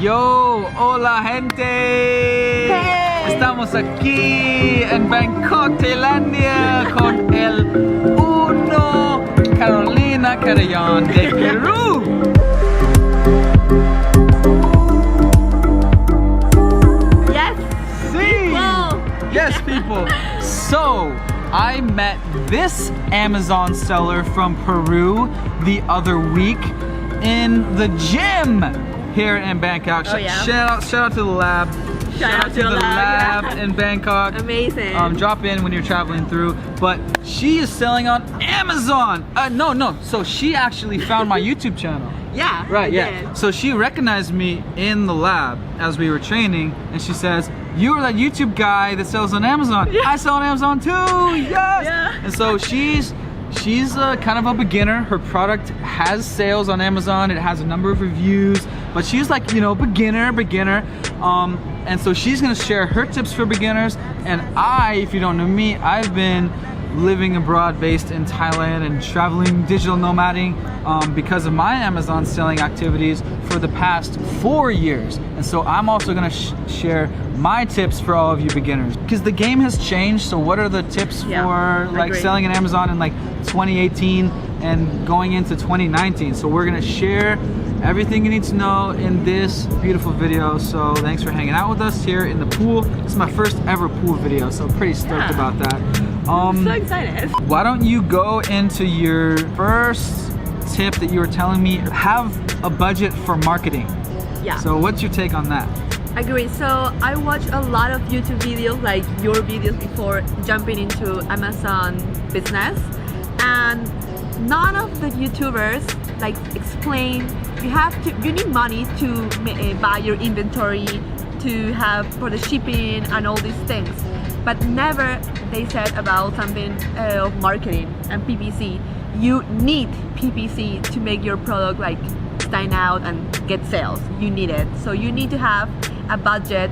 Yo, hola gente. Hey. Estamos aquí en Bangkok, Tailandia, con el uno Carolina Carillon de Perú. Yes. Sí. People. Yes, people. So, I met this Amazon seller from Peru the other week in the gym here in Bangkok. Oh, yeah. Shout out to the lab. Shout out to the lab yeah. in Bangkok. Amazing. Drop in when you're traveling through. But she is selling on Amazon. No. So she actually found my YouTube channel. Yeah. Right, I yeah. did. So she recognized me in the lab as we were training, and she says, "You're that YouTube guy that sells on Amazon." Yeah. I sell on Amazon too. Yes. Yeah. And so she's kind of a beginner. Her product has sales on Amazon. It has a number of reviews, but she's like, beginner. And so she's gonna share her tips for beginners. And if you don't know me, I've been living abroad based in Thailand and traveling digital nomading because of my Amazon selling activities for the past 4 years. And so I'm also gonna share my tips for all of you beginners because the game has changed. So what are the tips for like selling in Amazon in like 2018 and going into 2019? So we're gonna share everything you need to know in this beautiful video. So thanks for hanging out with us here in the pool. This is my first ever pool video, so pretty stoked about that. I'm so excited. Why don't you go into your first tip that you were telling me? Have a budget for marketing. Yeah. So what's your take on that? Agree. So I watched a lot of YouTube videos like your videos before jumping into Amazon business, and none of the YouTubers like explain you need money to buy your inventory, to have for the shipping and all these things, but never they said about something of marketing and PPC. You need PPC to make your product like stand out and get sales. You need it. So you need to have a budget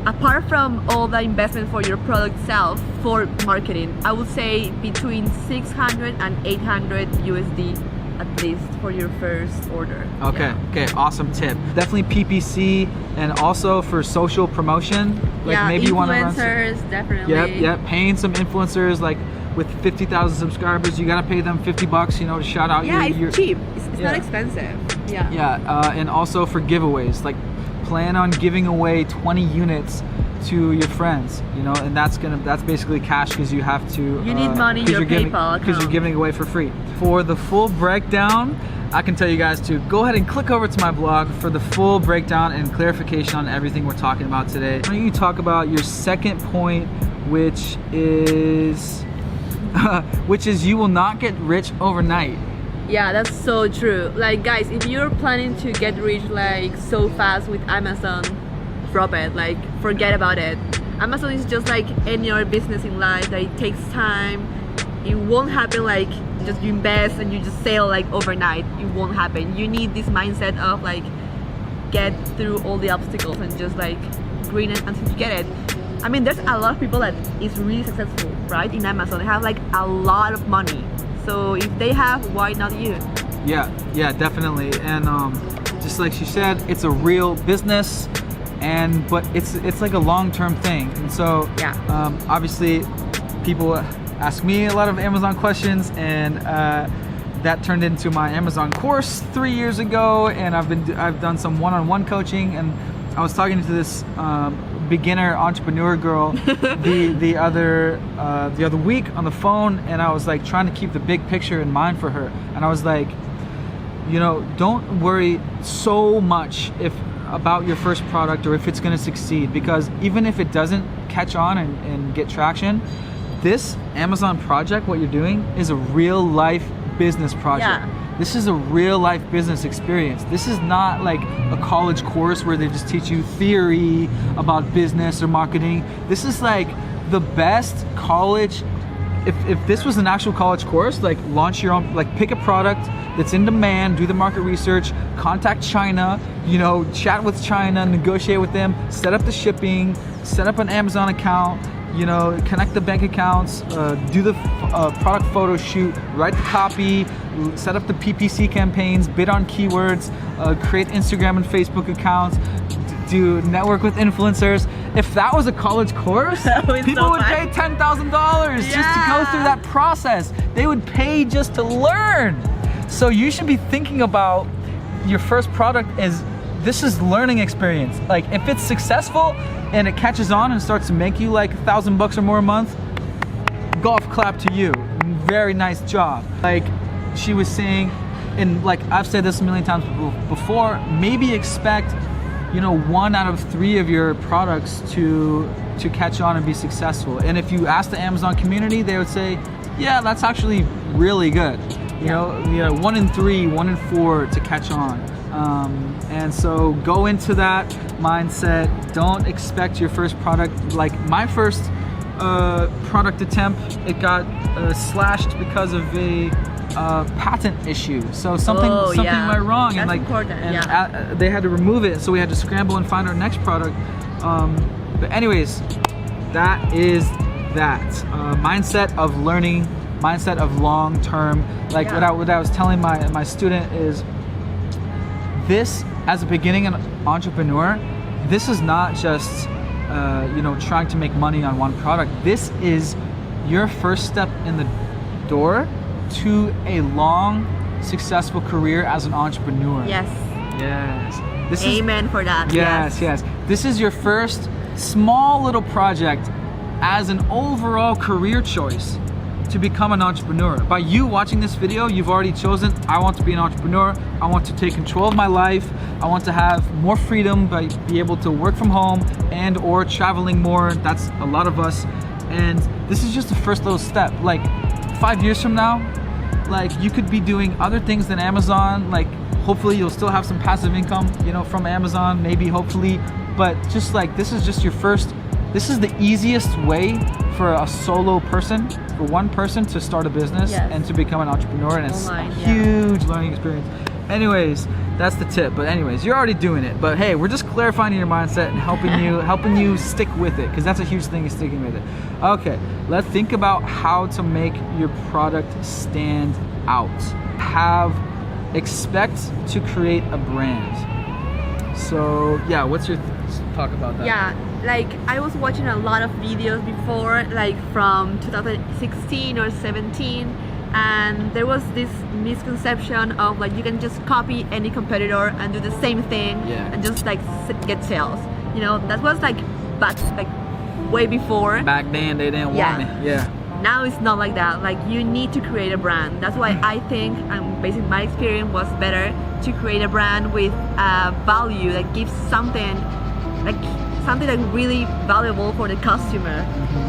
apart from all the investment for your product itself for marketing. I would say between 600 and 800 USD at least for your first order. Okay, awesome tip. Definitely PPC, and also for social promotion. Like maybe you want to run influencers, definitely. Yep. Paying some influencers like with 50,000 subscribers, you gotta pay them $50, to shout out your. It's cheap. It's not expensive. And also for giveaways, like plan on giving away 20 units to your friends, and that's basically cash because you have to. You need money in your PayPal account because you're giving away for free. For the full breakdown, I can tell you guys to go ahead and click over to my blog for the full breakdown and clarification on everything we're talking about today. Why don't you talk about your second point, which is you will not get rich overnight. Yeah, that's so true. Like guys, if you're planning to get rich like so fast with Amazon, drop it. Like forget about it. Amazon is just like any other business in life that it takes time. It won't happen like just you invest and you just sell like overnight. It won't happen. You need this mindset of like get through all the obstacles and just like green it until you get it. I mean, there's a lot of people that is really successful, right? In Amazon, they have like a lot of money. So if they have, why not you? Yeah, definitely. And just like she said, it's a real business, but it's like a long-term thing. And so obviously people ask me a lot of Amazon questions, and that turned into my Amazon course 3 years ago, and I've done some one-on-one coaching, and I was talking to this beginner entrepreneur girl the other week on the phone, and I was like trying to keep the big picture in mind for her, and I was like, don't worry so much about your first product or if it's going to succeed, because even if it doesn't catch on and get traction, this Amazon project, what you're doing, is a real life business project. This is a real life business experience. This is not like a college course where they just teach you theory about business or marketing. This is like the best college. If this was an actual college course, like launch your own, like pick a product that's in demand, do the market research, contact China, chat with China, negotiate with them, set up the shipping, set up an Amazon account, you know, connect the bank accounts, do the product photo shoot, write the copy, set up the PPC campaigns, bid on keywords, create Instagram and Facebook accounts, do network with influencers. If that was a college course, people would pay $10,000 just to go through that process. They would pay just to learn. So you should be thinking about your first product as this is learning experience. Like if it's successful and it catches on and starts to make you like $1,000 or more a month, golf clap to you. Very nice job. Like she was saying, and like I've said this a million times before, maybe expect, you know, 1 out of 3 of your products to catch on and be successful. And if you ask the Amazon community, they would say, yeah, that's actually really good. You know, 1 in 3, 1 in 4 to catch on. And so go into that mindset. Don't expect your first product. Like my first product attempt, it got slashed because of a patent issue. So something went wrong. That's and like important. and they had to remove it. So we had to scramble and find our next product. But anyways, that is that mindset of learning, mindset of long term. Like what I was telling my student is, this as a beginning entrepreneur, this is not just you know, trying to make money on one product. This is your first step in the door to a long, successful career as an entrepreneur. Yes. Amen for that. Yes. This is your first small little project as an overall career choice to become an entrepreneur. By you watching this video, you've already chosen, I want to be an entrepreneur. I want to take control of my life. I want to have more freedom, by be able to work from home and or traveling more. That's a lot of us. And this is just the first little step. Like 5 years from now, like you could be doing other things than Amazon. Like hopefully you'll still have some passive income, you know, from Amazon, maybe, hopefully. But just like, this is just your first, this is the easiest way for a solo person, for one person to start a business and to become an entrepreneur, and it's a huge learning experience. Anyways, that's the tip. But anyways, you're already doing it. But hey, we're just clarifying your mindset and helping you stick with it, because that's a huge thing, is sticking with it. Okay, let's think about how to make your product stand out. Expect to create a brand. So yeah, what's your talk about that? Yeah, like I was watching a lot of videos before, like from 2016 or 17, and there was this misconception of like you can just copy any competitor and do the same thing and just like get sales. You know, that was like way before. Back then they didn't want it. Now it's not like that. Like you need to create a brand. That's why I think, and basically my experience was better to create a brand with value that gives something like really valuable for the customer.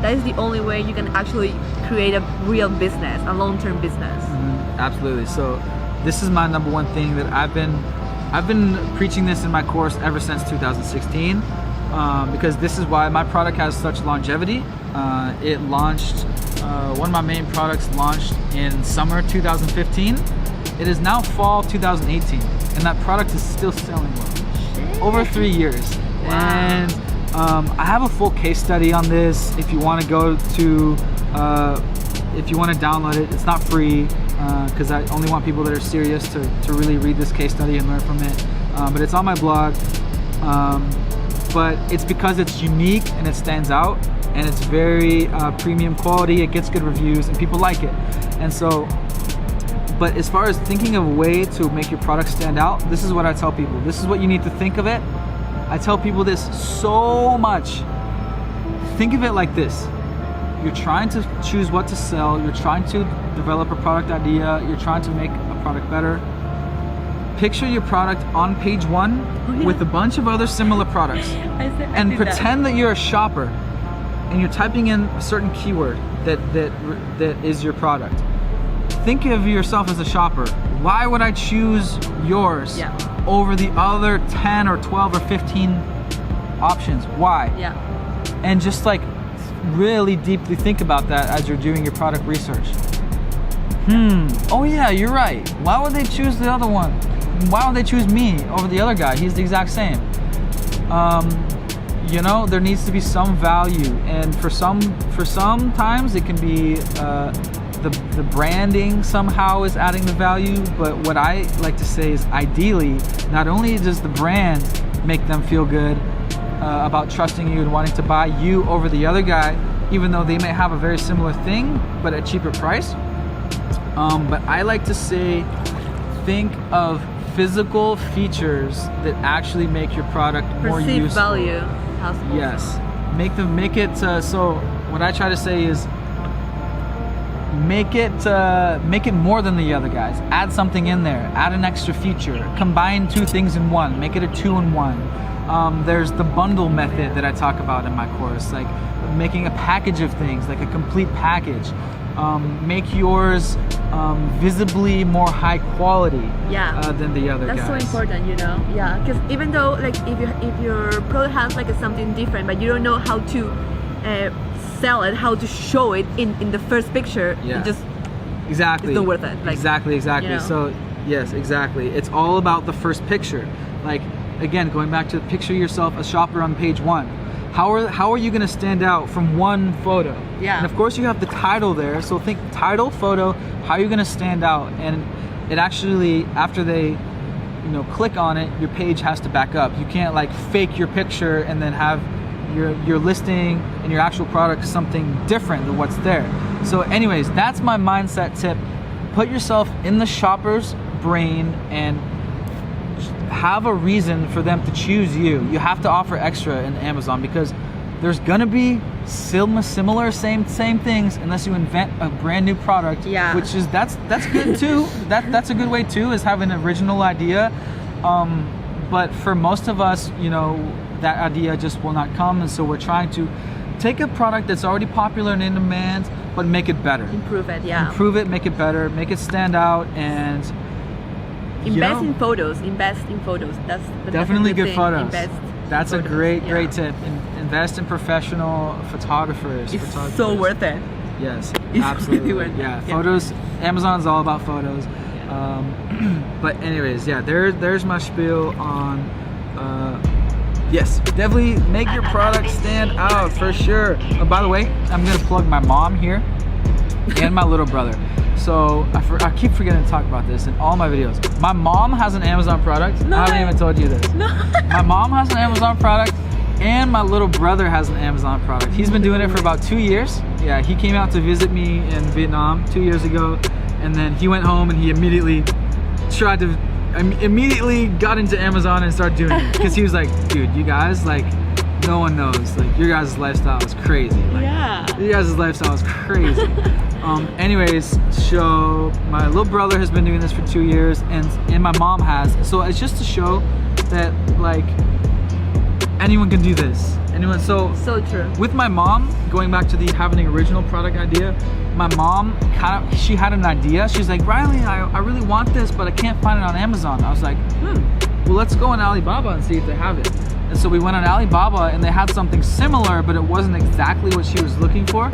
That is the only way you can actually create a real business, a long-term business. Absolutely. So this is my number one thing that I've been preaching this in my course ever since 2016, because this is why my product has such longevity. It launched, one of my main products launched in summer 2015. It is now fall 2018, and that product is still selling well. Over 3 years. And I have a full case study on this. If you want to go to, if you want to download it, it's not free, because I only want people that are serious to really read this case study and learn from it. But it's on my blog. But it's because it's unique and it stands out, and it's very premium quality. It gets good reviews and people like it. And so, but as far as thinking of a way to make your product stand out, this is what I tell people. This is what you need to think of it. I tell people this so much. Think of it like this. You're trying to choose what to sell. You're trying to develop a product idea. You're trying to make a product better. Picture your product on page 1 with a bunch of other similar products, and pretend that you're a shopper and you're typing in a certain keyword that is your product. Think of yourself as a shopper. Why would I choose yours over the other 10 or 12 or 15 options? Why? And just like really deeply think about that as you're doing your product research. Oh yeah, you're right. Why would they choose the other one? Why would they choose me over the other guy? He's the exact same. you know, there needs to be some value, and for sometimes it can be the branding somehow is adding the value. But what I like to say is, ideally, not only does the brand make them feel good about trusting you and wanting to buy you over the other guy, even though they may have a very similar thing but at cheaper price, but I like to say, think of physical features that actually make your product more Perceived useful. value. Yes, make it so what I try to say is make it more than the other guys. Add something in there, add an extra feature, combine two things in one, make it a 2-in-1. There's the bundle method that I talk about in my course, like making a package of things, like a complete package. Make yours visibly more high quality than the other guys. That's so important, you know. Yeah, because even though like if your product has like something different, but you don't know how to sell it, how to show it in the first picture, it just exactly it's not worth it. Like, exactly. You know? So yes, exactly. It's all about the first picture. Like, again, going back to picture yourself a shopper on page 1. How are you going to stand out from one photo? Yeah. And of course you have the title there, so think title, photo, how are you going to stand out? And it actually, after they click on it, your page has to back up. You can't like fake your picture and then have your listing and your actual product something different than what's there. So anyways, that's my mindset tip. Put yourself in the shopper's brain and have a reason for them to choose you. You have to offer extra in Amazon, because there's gonna be similar same things unless you invent a brand new product. Yeah. Which is that's good too. That's a good way too, is have an original idea. But for most of us, that idea just will not come, and so we're trying to take a product that's already popular and in demand, but make it better. Improve it, yeah. Improve it, make it better, make it stand out, and invest in photos. Invest in photos. That's definitely good thing. photos. Invest That's in a photos. great tip. Invest in professional photographers. It's so worth it. Yes, It's absolutely. really worth it. Yeah, photos. Amazon's all about photos. But anyways, there's my spiel on. Yes, definitely make your product stand out for sure. By the way, I'm gonna plug my mom here and my little brother. So I keep forgetting to talk about this in all my videos. My mom has an Amazon product. No I haven't way. even told you this. No. My mom has an Amazon product, and my little brother has an Amazon product. He's been doing it for about 2 years. Yeah, he came out to visit me in Vietnam 2 years ago, and then he went home and he immediately got into Amazon and started doing it, because he was like, dude, you guys, like, no one knows, like, your guys' lifestyle is crazy. Like, your guys' lifestyle is crazy. Anyways, so my little brother has been doing this for 2 years, and my mom has. So it's just to show that, like, anyone can do this. So true. with my mom, going back to having an original product idea, my mom she had an idea. She's like, Riley, I really want this, but I can't find it on Amazon. I was like, well, let's go on Alibaba and see if they have it. And so we went on Alibaba, and they had something similar, but it wasn't exactly what she was looking for.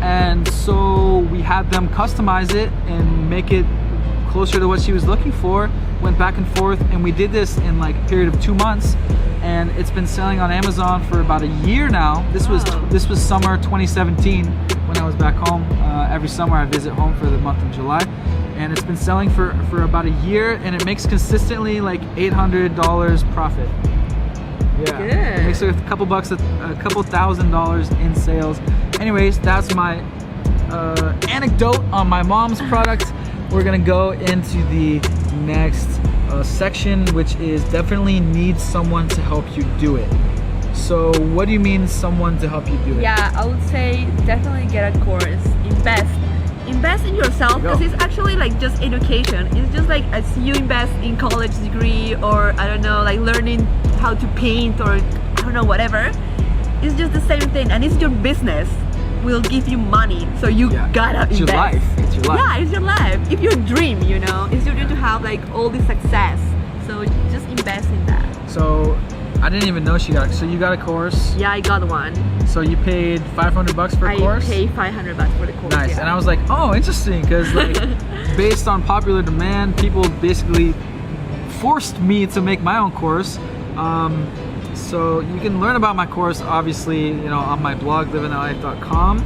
And so we had them customize it and make it closer to what she was looking for. Went back and forth, and we did this in like a period of 2 months, and it's been selling on Amazon for about a year now. This was summer 2017 when I was back home. Every summer I visit home for the month of July, and it's been selling for about a year, and it makes consistently like $800 profit. Yeah, Good. It makes a couple $1,000 in sales. Anyways, that's my anecdote on my mom's product. We're gonna go into the next section, which is definitely need someone to help you do it. So what do you mean someone to help you do it? Yeah, I would say definitely get a course. Invest in yourself, because it's actually like just education. It's just like as you invest in college degree, or I don't know, like learning how to paint, or I don't know, whatever. It's just the same thing, and it's your business. Will give you money, so you gotta invest. It's your life. It's your life. Yeah, it's your life. It's your dream, It's your dream to have like all this success. So just invest in that. So I didn't even know so you got a course. Yeah, I got one. So you paid $500 for a course? I paid $500 for the course. Nice. Yeah. And I was like, oh, interesting, because like based on popular demand, people basically forced me to make my own course. So you can learn about my course, obviously, you know, on my blog, livinalife.com.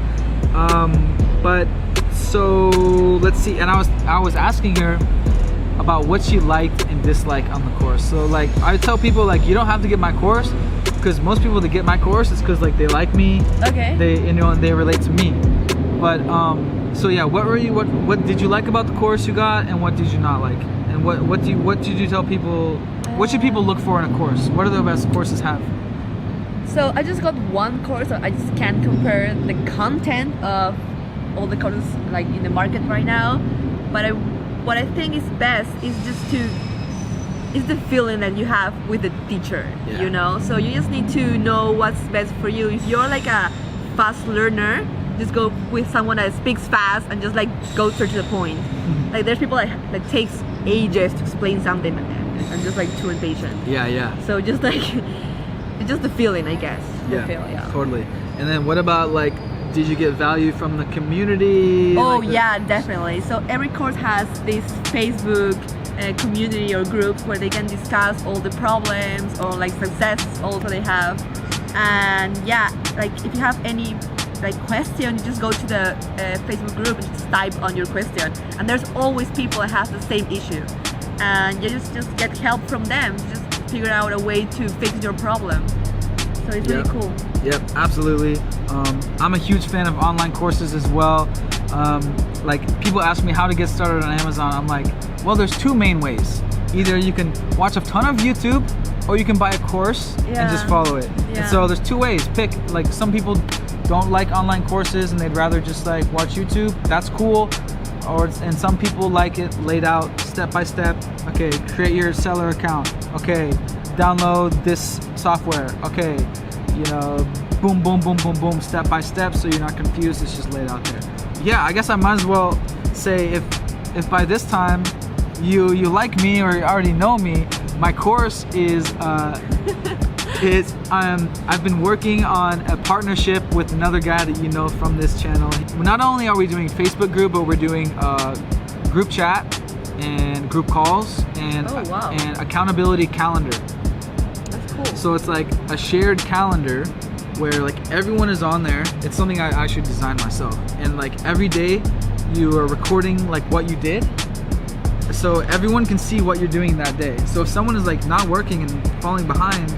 But so let's see. And I was asking her about what she liked and disliked on the course. So like I tell people like you don't have to get my course, because most people that get my course it's because like they like me. Okay. They relate to me. But so yeah, what did you like about the course you got, and what did you not like? And what did you tell people? What should people look for in a course? What are the best courses have? So I just got one course, so I just can't compare the content of all the courses like in the market right now. But what I think is best is the feeling that you have with the teacher. Yeah. You know, so you just need to know what's best for you. If you're like a fast learner, just go with someone that speaks fast and just like go straight to the point. Like there's people that takes ages to explain something and just like too impatient. Yeah. So just like it's just the feeling, I guess. Yeah, Yeah. Totally. And then what about like, did you get value from the community? Oh like yeah, definitely. So every course has this Facebook community or groups where they can discuss all the problems or like success also they have. And yeah, like if you have any like question, you just go to the Facebook group and just type on your question. And there's always people that have the same issue. And you just get help from them. Just figure out a way to fix your problem. So it's really cool. Yep, absolutely. I'm a huge fan of online courses as well. Like people ask me how to get started on Amazon. I'm like, well, there's two main ways. Either you can watch a ton of YouTube, or you can buy a course and just follow it. Yeah. And so there's two ways. Pick. Like some people don't like online courses and they'd rather just like watch YouTube. That's cool. And some people like it laid out step by step. Okay, create your seller account. Okay, download this software. Okay, you know, boom, boom, boom, boom, boom, step by step, so you're not confused. It's just laid out there. Yeah, I guess I might as well say if by this time you like me or you already know me, my course is I've been working on a partnership with another guy that you know from this channel. Not only are we doing Facebook group, but we're doing group chat and group calls and and accountability calendar. That's cool. So it's like a shared calendar where like everyone is on there. It's something I actually designed myself. And like every day you are recording like what you did, so everyone can see what you're doing that day. So if someone is like not working and falling behind,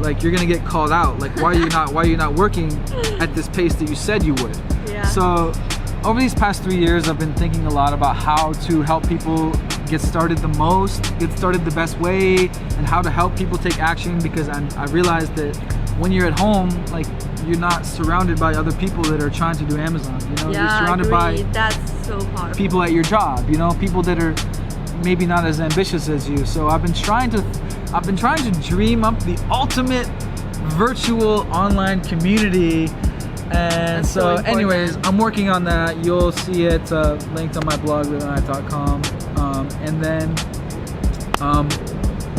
like you're gonna get called out. Like why are you not working at this pace that you said you would? Yeah. So over these past 3 years, I've been thinking a lot about how to help people get started the most, get started the best way, and how to help people take action, because I realized that when you're at home, like you're not surrounded by other people that are trying to do Amazon. You know, you're surrounded by that's so hard. people at your job, you know, people that are maybe not as ambitious as you. So I've been trying to dream up the ultimate virtual online community. And so anyways, I'm working on that. You'll see it linked on my blog, livinalife.com. And then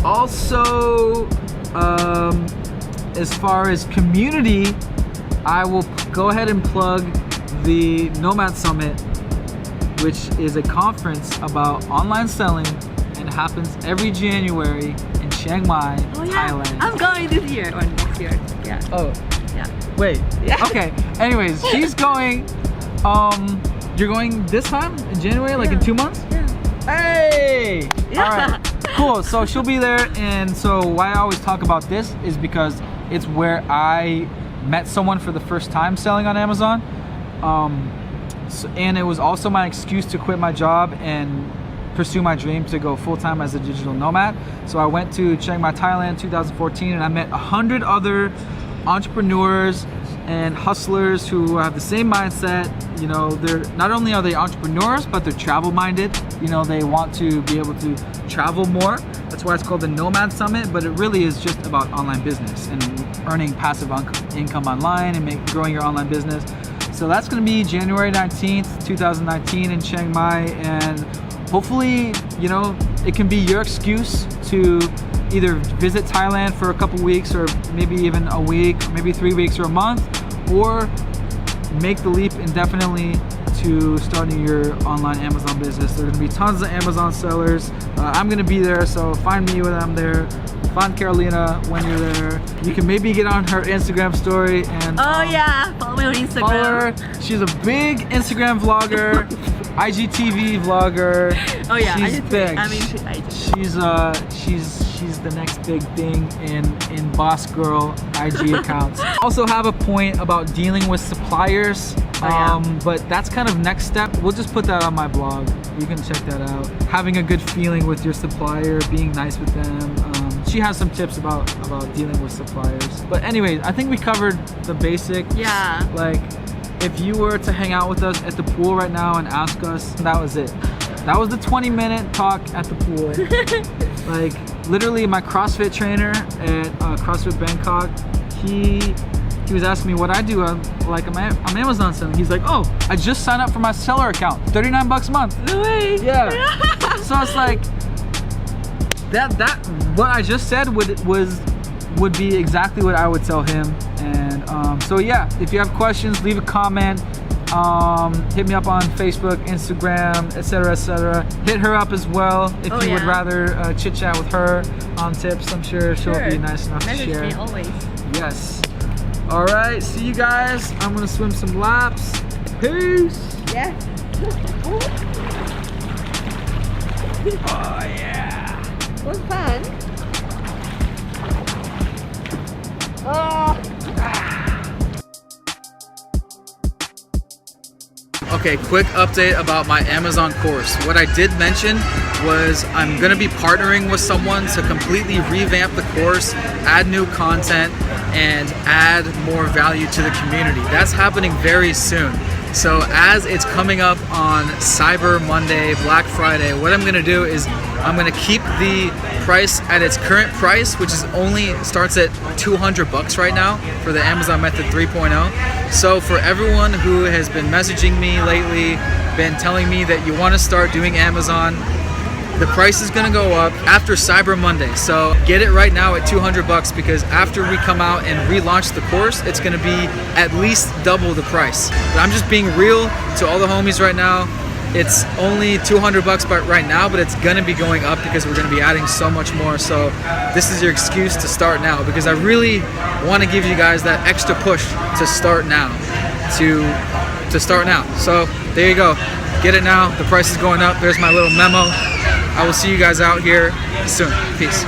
also as far as community, I will go ahead and plug the Nomad Summit, which is a conference about online selling, and it happens every January in Chiang Mai, Thailand. I'm going this year or next year. Yeah. Oh, Yeah. wait. Yeah. Okay. Anyways, she's going. You're going this time in January, like in 2 months. Yeah. Hey! Yeah. All right, cool. So she'll be there, and so why I always talk about this is because it's where I met someone for the first time selling on Amazon, and it was also my excuse to quit my job and pursue my dream to go full-time as a digital nomad. So I went to Chiang Mai, Thailand, 2014, and I met 100 other entrepreneurs and hustlers who have the same mindset. You know, they're not only are they entrepreneurs, but they're travel minded. You know, they want to be able to travel more. That's why it's called the Nomad Summit, but it really is just about online business and earning passive income online and growing your online business. So that's going to be January 19th, 2019 in Chiang Mai, and hopefully, you know, it can be your excuse to either visit Thailand for a couple weeks, or maybe even a week, maybe 3 weeks or a month, or make the leap indefinitely to starting your online Amazon business. There are going to be tons of Amazon sellers. I'm going to be there, so find me when I'm there. Find Carolina when you're there. You can maybe get on her Instagram story and follow me on Instagram. follow her. She's a big Instagram vlogger, IGTV vlogger. Oh yeah, she's big. I mean, she's the next big thing in boss girl IG accounts. Also have a point about dealing with suppliers. But that's kind of next step. We'll just put that on my blog. You can check that out. Having a good feeling with your supplier, being nice with them. She has some tips about dealing with suppliers. But anyway, I think we covered the basic. Yeah. Like, if you were to hang out with us at the pool right now and ask us, that was it. That was the 20-minute talk at the pool. Like, literally my CrossFit trainer at CrossFit Bangkok, he was asking me what I do. I'm Amazon selling. He's like, oh, I just signed up for my seller account. $39 a month. No way. Yeah. So it's like, that what I just said would be exactly what I would tell him. And so yeah, if you have questions, leave a comment. Hit me up on Facebook, Instagram, etc., etc. Hit her up as well if you would rather chit chat with her on tips. I'm sure she'll be nice enough to share. Message me always. Yes. All right. See you guys. I'm gonna swim some laps. Peace. Yeah. Oh yeah. It was fun. Okay, quick update about my Amazon course. What I did mention was I'm gonna be partnering with someone to completely revamp the course, add new content, and add more value to the community. That's happening very soon. So as it's coming up on Cyber Monday, Black Friday, what I'm gonna do is I'm gonna keep the price at its current price, which is only starts at $200 right now for the Amazon Method 3.0. So for everyone who has been messaging me lately, been telling me that you wanna start doing Amazon, the price is gonna go up after Cyber Monday. So get it right now at $200 because after we come out and relaunch the course, it's gonna be at least double the price. But I'm just being real to all the homies right now. It's only $200 right now, but it's gonna be going up because we're gonna be adding so much more. So this is your excuse to start now because I really wanna give you guys that extra push to start now, to start now. So there you go, get it now. The price is going up. There's my little memo. I will see you guys out here soon. Peace.